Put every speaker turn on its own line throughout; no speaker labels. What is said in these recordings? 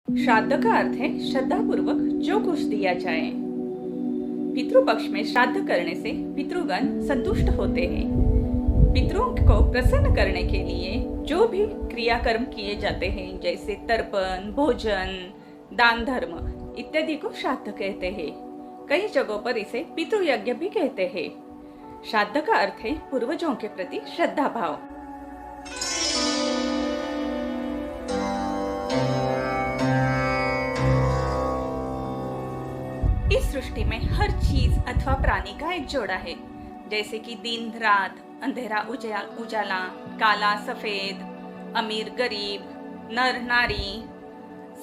श्राद्ध का अर्थ है श्रद्धा पूर्वक जो कुछ दिया जाए। पितृपक्ष में श्राद्ध करने से पितृगण संतुष्ट होते हैं। पितरों को प्रसन्न करने के लिए जो भी क्रियाकर्म किए जाते हैं, जैसे तर्पण, भोजन, दान धर्म इत्यादि को श्राद्ध कहते हैं। कई जगहों पर इसे पितृयज्ञ भी कहते हैं। श्राद्ध का अर्थ है पूर्वजों के प्रति श्रद्धा भाव। इस सृष्टि में हर चीज अथवा प्राणी का एक जोड़ा है, जैसे कि दिन रात, अंधेरा उजाला, काला सफेद, अमीर गरीब, नर नारी,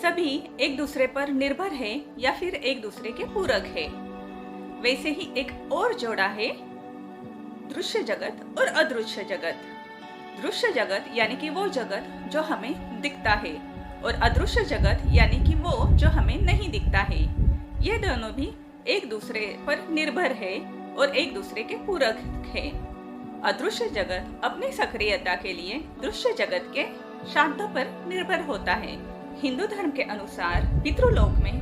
सभी एक दूसरे पर निर्भर है या फिर एक दूसरे के पूरक है। वैसे ही एक और जोड़ा है दृश्य जगत और अदृश्य जगत। दृश्य जगत यानी कि वो जगत जो हमें दिखता है, और अदृश्य जगत यानी कि वो जो हमें नहीं दिखता है। ये दोनों भी एक दूसरे पर निर्भर है और एक दूसरे के पूरक है। अदृश्य जगत अपनी सक्रियता के लिए दृश्य जगत के श्राद्ध पर निर्भर होता है। हिंदू धर्म के अनुसार पितृलोक में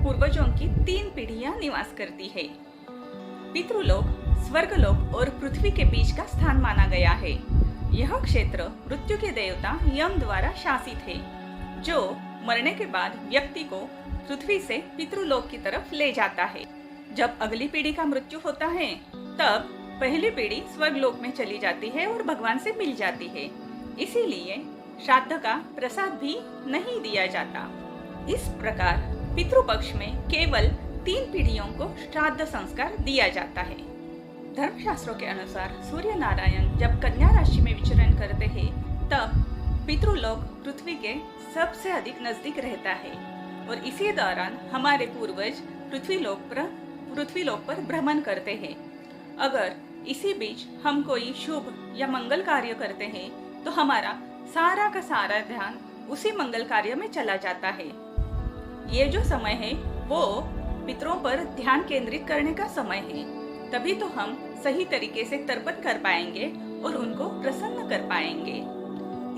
पूर्वजों की 3 पीढ़ियां निवास करती है। पितृलोक स्वर्गलोक और पृथ्वी के बीच का स्थान माना गया है। यह क्षेत्र मृत्यु के देवता यम द्वारा शासित है, जो मरने के बाद व्यक्ति को पृथ्वी से पितृलोक की तरफ ले जाता है। जब अगली पीढ़ी का मृत्यु होता है, तब पहली पीढ़ी स्वर्गलोक में चली जाती है और भगवान से मिल जाती है। इसीलिए श्राद्ध का प्रसाद भी नहीं दिया जाता। इस प्रकार पितृपक्ष में केवल 3 पीढ़ियों को श्राद्ध संस्कार दिया जाता है। धर्मशास्त्रों के अनुसार सूर्य नारायण जब कन्या राशि में विचरण करते हैं, तब पितृलोक पृथ्वी के सबसे अधिक नजदीक रहता है, और इसी दौरान हमारे पूर्वज पृथ्वीलोक पर भ्रमण करते हैं। अगर इसी बीच हम कोई शुभ या मंगल कार्य करते हैं, तो हमारा सारा का सारा ध्यान उसी मंगल कार्य में चला जाता है। ये जो समय है वो पितरों पर ध्यान केंद्रित करने का समय है। तभी तो हम सही तरीके से तर्पण कर पाएंगे और उनको प्रसन्न कर पाएंगे।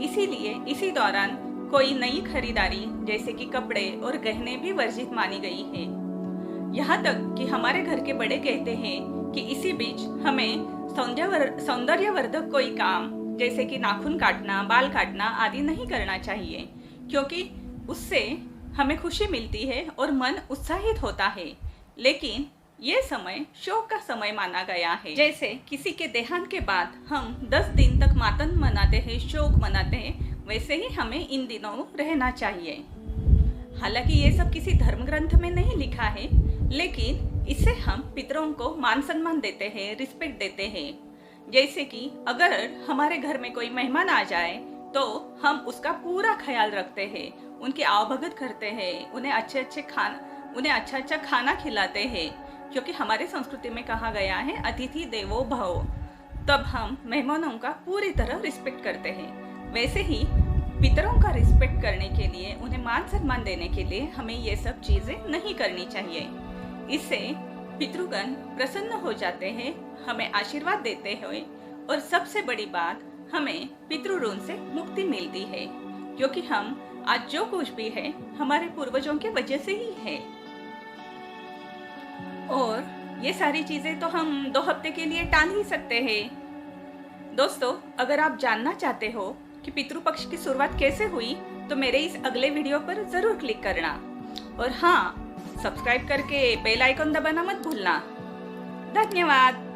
इसीलिए इसी दौरान कोई नई खरीदारी जैसे कि कपड़े और गहने भी वर्जित मानी गई है। यहाँ तक कि हमारे घर के बड़े कहते हैं कि इसी बीच हमें सौंदर्यवर्धक कोई काम जैसे कि नाखून काटना, बाल काटना आदि नहीं करना चाहिए, क्योंकि उससे हमें खुशी मिलती है और मन उत्साहित होता है। लेकिन ये समय शोक का समय माना गया है। जैसे किसी के देहांत के बाद हम 10 दिन तक मातम मनाते हैं, शोक मनाते हैं, वैसे ही हमें इन दिनों रहना चाहिए। हालांकि ये सब किसी धर्म ग्रंथ में नहीं लिखा है, लेकिन इससे हम पितरों को मान सम्मान देते हैं, रिस्पेक्ट देते हैं। जैसे कि अगर हमारे घर में कोई मेहमान आ जाए तो हम उसका पूरा ख्याल रखते हैं, उनकी आवभगत करते हैं, उन्हें अच्छा खाना खिलाते हैं, क्योंकि हमारे संस्कृति में कहा गया है अतिथि देवो भव। तब हम मेहमानों का पूरी तरह रिस्पेक्ट करते हैं। वैसे ही पितरों का रिस्पेक्ट करने के लिए, उन्हें मान सम्मान देने के लिए हमें ये सब चीजें नहीं करनी चाहिए। इससे पितृगण प्रसन्न हो जाते हैं, हमें आशीर्वाद देते हैं, और सबसे बड़ी बात, हमें पितृ ऋण से मुक्ति मिलती है, क्योंकि हम आज जो कुछ भी है हमारे पूर्वजों की वजह से ही है। और ये सारी चीजें तो हम 2 हफ्ते के लिए टाल ही सकते हैं। दोस्तों, अगर आप जानना चाहते हो कि पितृपक्ष की शुरुआत कैसे हुई, तो मेरे इस अगले वीडियो पर जरूर क्लिक करना, और हाँ, सब्सक्राइब करके बेल आइकन दबाना मत भूलना। धन्यवाद।